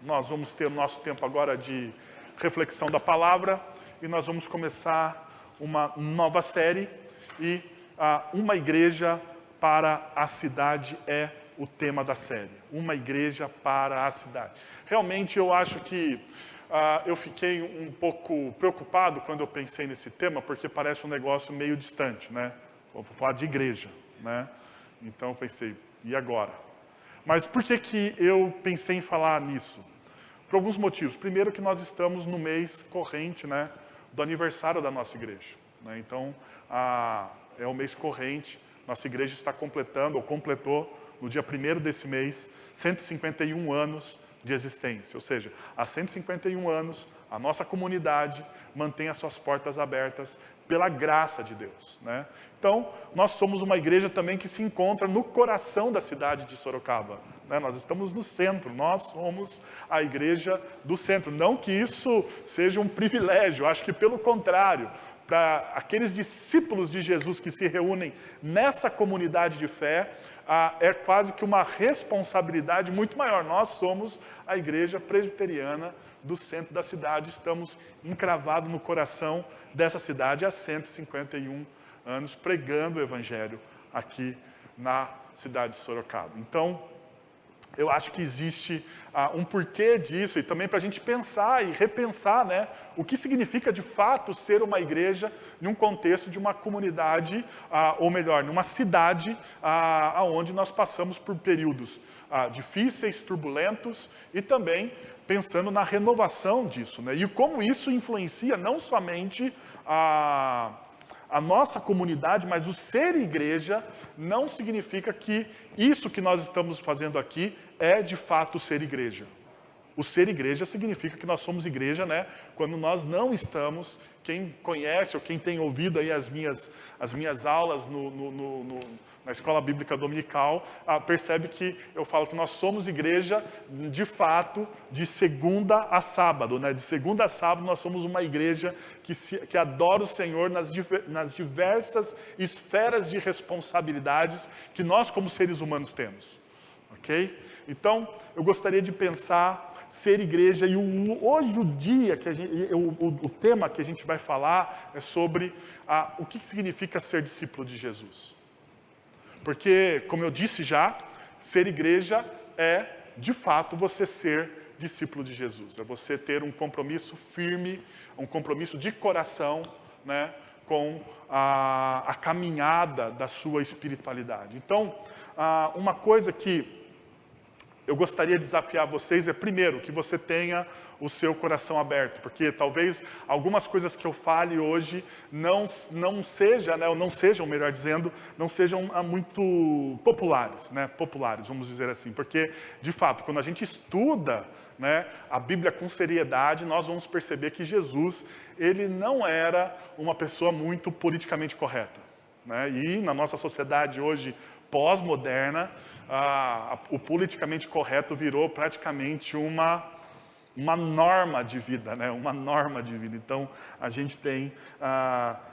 nós vamos ter o nosso tempo agora de reflexão da palavra e nós vamos começar uma nova série e uma igreja para a cidade é o tema da série. Uma igreja para a cidade. Realmente eu acho que eu fiquei um pouco preocupado quando eu pensei nesse tema, porque parece um negócio meio distante, né? Vou falar de igreja, né? Então eu pensei, e agora? Mas por que eu pensei em falar nisso? Por alguns motivos. Primeiro que nós estamos no mês corrente, né, do aniversário da nossa igreja, né? Então, é o mês corrente. Nossa igreja está completando, ou completou, no dia 1º desse mês, 151 anos de existência. Ou seja, há 151 anos, a nossa comunidade mantém as suas portas abertas pela graça de Deus, né? Então, nós somos uma igreja também que se encontra no coração da cidade de Sorocaba, né? Nós estamos no centro, nós somos a igreja do centro. Não que isso seja um privilégio, acho que pelo contrário, para aqueles discípulos de Jesus que se reúnem nessa comunidade de fé, é quase que uma responsabilidade muito maior. Nós somos a igreja presbiteriana do centro da cidade, estamos encravados no coração dessa cidade há 151 anos, pregando o evangelho aqui na cidade de Sorocaba. Então, eu acho que existe um porquê disso, e também para a gente pensar e repensar, né, o que significa de fato ser uma igreja em um contexto de uma comunidade, ou melhor, numa cidade onde nós passamos por períodos difíceis, turbulentos, e também pensando na renovação disso, né, e como isso influencia não somente a nossa comunidade, mas o ser igreja não significa que isso que nós estamos fazendo aqui é de fato ser igreja. O ser igreja significa que nós somos igreja, né? Quando nós não estamos, quem conhece ou quem tem ouvido aí as minhas aulas na escola bíblica dominical, percebe que eu falo que nós somos igreja de fato de segunda a sábado, né? De segunda a sábado nós somos uma igreja que adora o Senhor nas diversas esferas de responsabilidades que nós como seres humanos temos, ok? Então, eu gostaria de pensar ser igreja, e hoje o dia que o tema que a gente vai falar é sobre o que significa ser discípulo de Jesus. Porque, como eu disse já, ser igreja é, de fato, você ser discípulo de Jesus. É você ter um compromisso firme, um compromisso de coração, né, com a caminhada da sua espiritualidade. Então, uma coisa que eu gostaria de desafiar vocês é, primeiro, que você tenha o seu coração aberto, porque talvez algumas coisas que eu fale hoje não sejam, né, ou não sejam, melhor dizendo, não sejam muito populares, né, vamos dizer assim, porque, de fato, quando a gente estuda, né, a Bíblia com seriedade, nós vamos perceber que Jesus, ele não era uma pessoa muito politicamente correta, né, e na nossa sociedade hoje pós-moderna, o politicamente correto virou praticamente uma norma de vida, né? Uma norma de vida. Então, a gente tem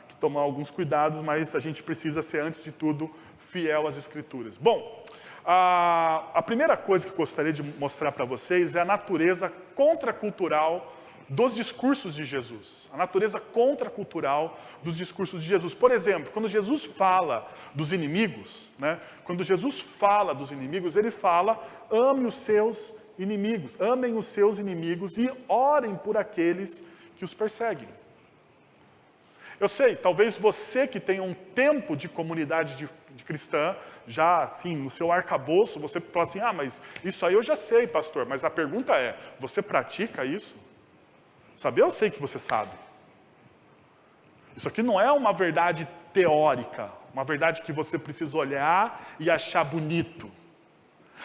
que tomar alguns cuidados, mas a gente precisa ser, antes de tudo, fiel às Escrituras. Bom, a primeira coisa que eu gostaria de mostrar para vocês é a natureza contracultural dos discursos de Jesus. A natureza contracultural dos discursos de Jesus. Por exemplo, quando Jesus fala dos inimigos, né? Quando Jesus fala dos inimigos, ele fala, ame os seus inimigos, amem os seus inimigos e orem por aqueles que os perseguem. Eu sei, talvez você que tenha um tempo de comunidade de cristã, já assim, no seu arcabouço, você fala assim, mas isso aí eu já sei, pastor, mas a pergunta é, você pratica isso? Sabe, eu sei que você sabe. Isso aqui não é uma verdade teórica, uma verdade que você precisa olhar e achar bonito.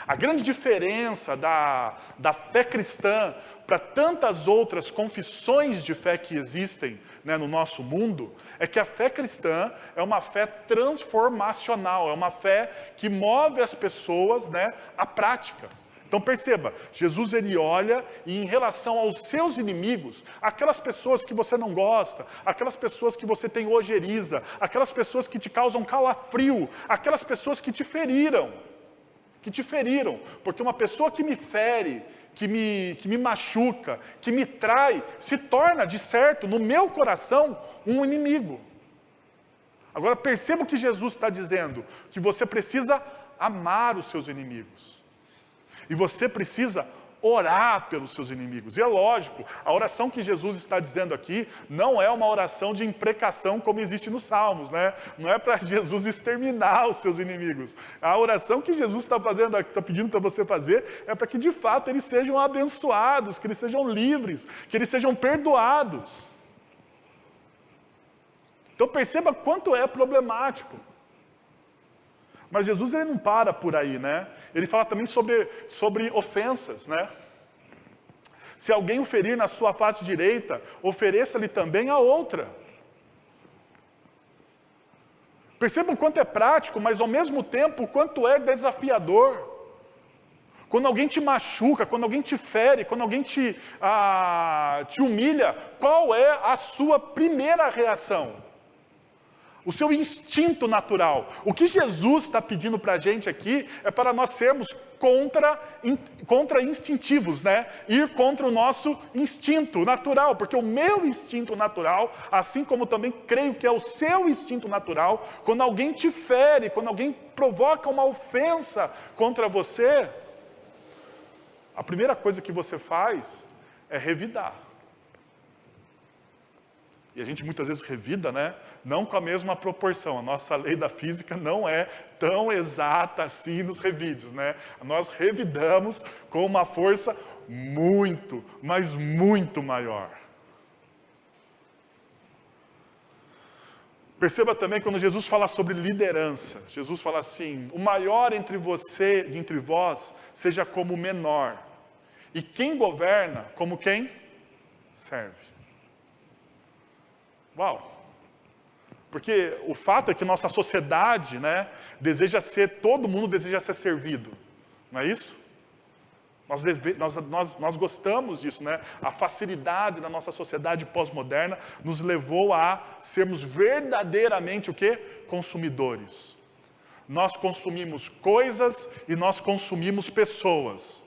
A grande diferença da fé cristã para tantas outras confissões de fé que existem, né, no nosso mundo, é que a fé cristã é uma fé transformacional, é uma fé que move as pessoas, né, à prática. Então perceba, Jesus ele olha e em relação aos seus inimigos, aquelas pessoas que você não gosta, aquelas pessoas que você tem ojeriza, aquelas pessoas que te causam calafrio, aquelas pessoas que te feriram, porque uma pessoa que me fere, que me machuca, que me trai, se torna, de certo, no meu coração, um inimigo. Agora perceba o que Jesus está dizendo, que você precisa amar os seus inimigos. E você precisa orar pelos seus inimigos. E é lógico, a oração que Jesus está dizendo aqui não é uma oração de imprecação como existe nos Salmos, né? Não é para Jesus exterminar os seus inimigos. A oração que Jesus está fazendo, está pedindo para você fazer, é para que de fato eles sejam abençoados, que eles sejam livres, que eles sejam perdoados. Então perceba quanto é problemático. Mas Jesus ele não para por aí, né? Ele fala também sobre ofensas, né? Se alguém o ferir na sua face direita, ofereça-lhe também a outra. Percebam quanto é prático, mas ao mesmo tempo quanto é desafiador. Quando alguém te machuca, quando alguém te fere, quando alguém te humilha, qual é a sua primeira reação? O seu instinto natural. O que Jesus está pedindo para a gente aqui é para nós sermos contra-instintivos, né? Ir contra o nosso instinto natural, porque o meu instinto natural, assim como também creio que é o seu instinto natural, quando alguém te fere, quando alguém provoca uma ofensa contra você, a primeira coisa que você faz é revidar. E a gente muitas vezes revida, né? Não com a mesma proporção. A nossa lei da física não é tão exata assim nos revides, né? Nós revidamos com uma força muito, mas muito maior. Perceba também quando Jesus fala sobre liderança. Jesus fala assim: o maior entre vós, seja como o menor. E quem governa, como quem serve. Uau! Porque o fato é que nossa sociedade, né, todo mundo deseja ser servido. Não é isso? Nós gostamos disso, né? A facilidade da nossa sociedade pós-moderna nos levou a sermos verdadeiramente o quê? Consumidores. Nós consumimos coisas e nós consumimos pessoas.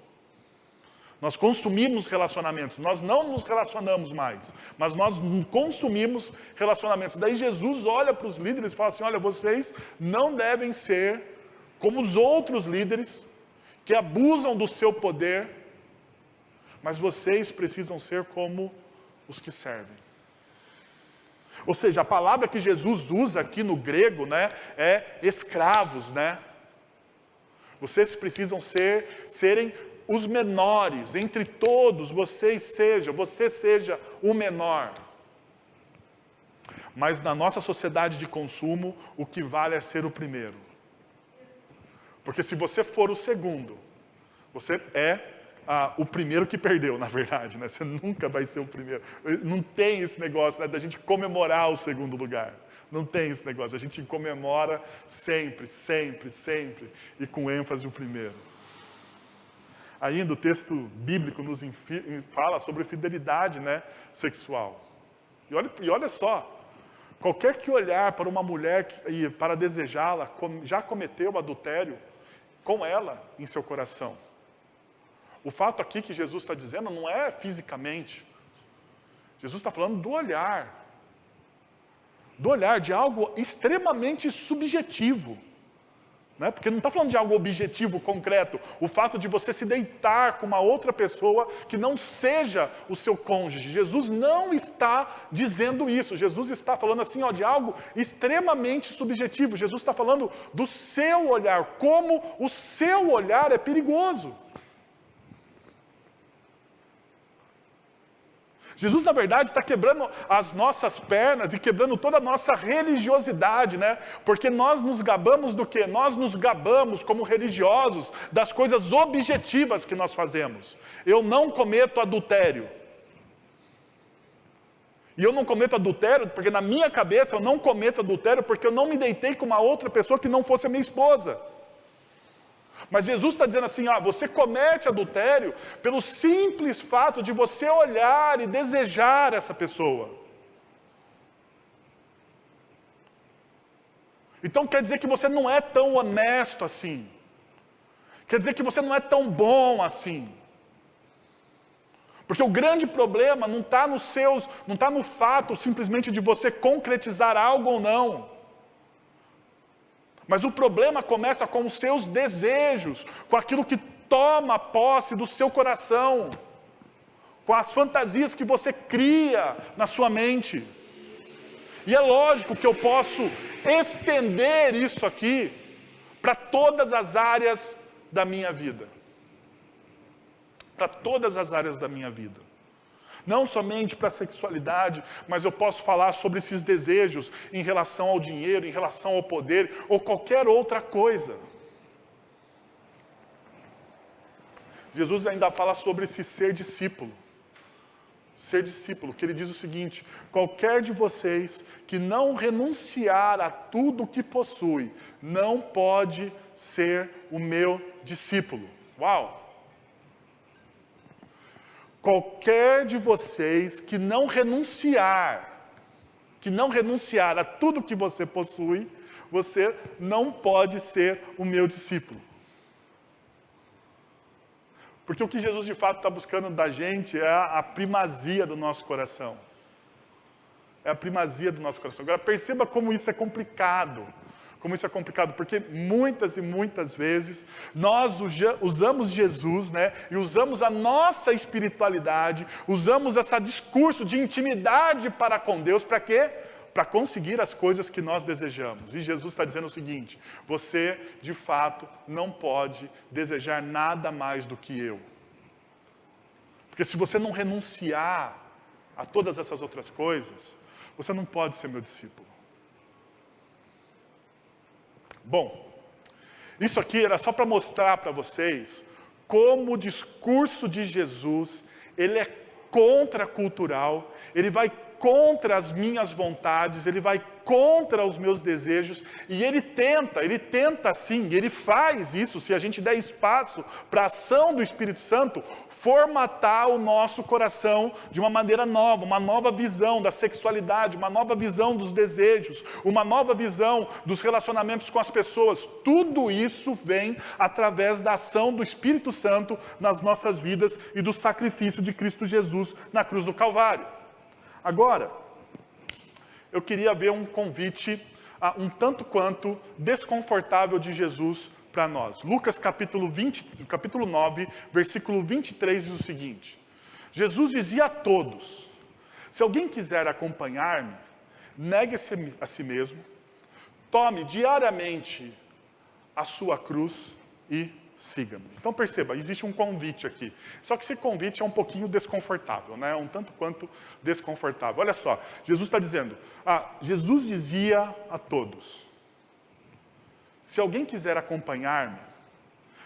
Nós consumimos relacionamentos, nós não nos relacionamos mais, mas nós consumimos relacionamentos. Daí Jesus olha para os líderes e fala assim: olha, vocês não devem ser como os outros líderes que abusam do seu poder, mas vocês precisam ser como os que servem. Ou seja, a palavra que Jesus usa aqui no grego, né, é escravos, né? Vocês precisam serem os menores, entre todos, você seja o menor. Mas na nossa sociedade de consumo, o que vale é ser o primeiro. Porque se você for o segundo, você é o primeiro que perdeu, na verdade, né? Você nunca vai ser o primeiro. Não tem esse negócio, né, da gente comemorar o segundo lugar. Não tem esse negócio, a gente comemora sempre, sempre, sempre, e com ênfase o primeiro. Ainda o texto bíblico nos fala sobre fidelidade, né, sexual. E olha só, qualquer que olhar para uma mulher e para desejá-la, já cometeu adultério com ela em seu coração. O fato aqui que Jesus está dizendo não é fisicamente. Jesus está falando do olhar. Do olhar, de algo extremamente subjetivo. Né? Porque não está falando de algo objetivo, concreto. O fato de você se deitar com uma outra pessoa que não seja o seu cônjuge. Jesus não está dizendo isso. Jesus está falando assim, de algo extremamente subjetivo. Jesus está falando do seu olhar, como o seu olhar é perigoso. Jesus, na verdade, está quebrando as nossas pernas e quebrando toda a nossa religiosidade, né? Porque nós nos gabamos do quê? Nós nos gabamos como religiosos das coisas objetivas que nós fazemos. Eu não cometo adultério. E eu não cometo adultério porque na minha cabeça eu não cometo adultério porque eu não me deitei com uma outra pessoa que não fosse a minha esposa. Mas Jesus está dizendo assim, você comete adultério pelo simples fato de você olhar e desejar essa pessoa. Então quer dizer que você não é tão honesto assim. Quer dizer que você não é tão bom assim. Porque o grande problema não está no fato simplesmente de você concretizar algo ou não. Mas o problema começa com os seus desejos, com aquilo que toma posse do seu coração, com as fantasias que você cria na sua mente. E é lógico que eu posso estender isso aqui para todas as áreas da minha vida. Para todas as áreas da minha vida. Não somente para a sexualidade, mas eu posso falar sobre esses desejos em relação ao dinheiro, em relação ao poder, ou qualquer outra coisa. Jesus ainda fala sobre esse ser discípulo. Ser discípulo, que ele diz o seguinte: qualquer de vocês que não renunciar a tudo o que possui, não pode ser o meu discípulo. Uau! Qualquer de vocês que não renunciar a tudo que você possui, você não pode ser o meu discípulo. Porque o que Jesus de fato está buscando da gente é a primazia do nosso coração. É a primazia do nosso coração. Agora perceba como isso é complicado. Porque muitas e muitas vezes nós usamos Jesus, né? E usamos a nossa espiritualidade, usamos esse discurso de intimidade para com Deus, para quê? Para conseguir as coisas que nós desejamos. E Jesus está dizendo o seguinte: você, de fato, não pode desejar nada mais do que eu. Porque se você não renunciar a todas essas outras coisas, você não pode ser meu discípulo. Bom, isso aqui era só para mostrar para vocês como o discurso de Jesus, ele é contracultural, ele vai contra as minhas vontades, ele vai contra os meus desejos, e ele tenta sim, ele faz isso, se a gente der espaço para a ação do Espírito Santo, formatar o nosso coração de uma maneira nova, uma nova visão da sexualidade, uma nova visão dos desejos, uma nova visão dos relacionamentos com as pessoas. Tudo isso vem através da ação do Espírito Santo nas nossas vidas e do sacrifício de Cristo Jesus na cruz do Calvário. Agora, eu queria ver um convite um tanto quanto desconfortável de Jesus para nós. Lucas capítulo 9, versículo 23 diz o seguinte: Jesus dizia a todos: se alguém quiser acompanhar-me, negue-se a si mesmo, tome diariamente a sua cruz e siga-me. Então perceba, existe um convite aqui. Só que esse convite é um pouquinho desconfortável, né? Um tanto quanto desconfortável. Olha só, Jesus está dizendo, Jesus dizia a todos: se alguém quiser acompanhar-me,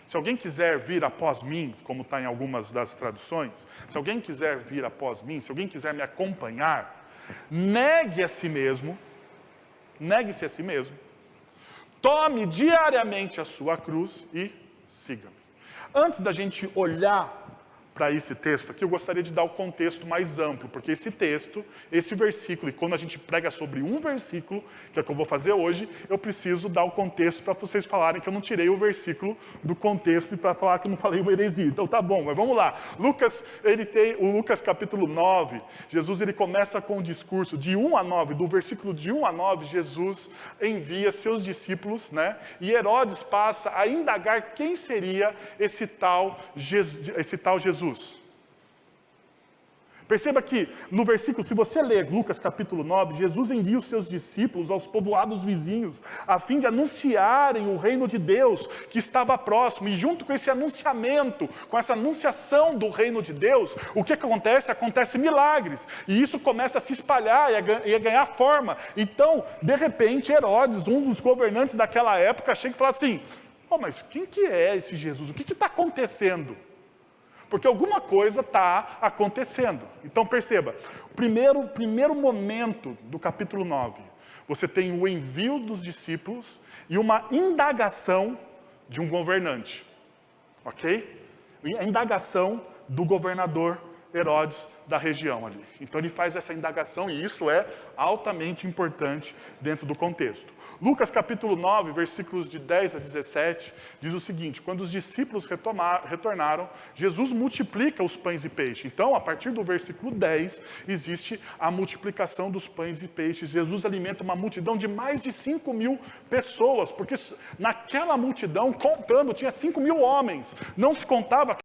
se alguém quiser vir após mim, como está em algumas das traduções, se alguém quiser vir após mim, se alguém quiser me acompanhar, negue-se a si mesmo, tome diariamente a sua cruz e siga-me. Antes da gente olhar para esse texto aqui, eu gostaria de dar o contexto mais amplo, porque esse texto, esse versículo, e quando a gente prega sobre um versículo, que é o que eu vou fazer hoje, eu preciso dar o contexto para vocês falarem que eu não tirei o versículo do contexto e para falar que eu não falei uma heresia. Então tá bom, mas vamos lá. Lucas capítulo 9, Jesus ele começa com o discurso de 1 a 9, do versículo de 1 a 9, Jesus envia seus discípulos, né? E Herodes passa a indagar quem seria esse tal Jesus. Perceba que no versículo, se você ler Lucas capítulo 9, Jesus envia os seus discípulos aos povoados vizinhos, a fim de anunciarem o reino de Deus que estava próximo. E junto com esse anunciamento, com essa anunciação do reino de Deus, o que acontece? Acontecem milagres. E isso começa a se espalhar e a ganhar forma. Então, de repente, Herodes, um dos governantes daquela época, chega e fala assim: mas quem que é esse Jesus? O que está acontecendo? Porque alguma coisa está acontecendo. Então perceba, primeiro momento do capítulo 9, você tem o envio dos discípulos e uma indagação de um governante. Ok? A indagação do governador Herodes da região ali. Então ele faz essa indagação e isso é altamente importante dentro do contexto. Lucas capítulo 9, versículos de 10 a 17, diz o seguinte: quando os discípulos retornaram, Jesus multiplica os pães e peixes. Então, a partir do versículo 10, existe a multiplicação dos pães e peixes. Jesus alimenta uma multidão de mais de 5.000 pessoas, porque naquela multidão, contando, tinha 5.000 homens. Não se contava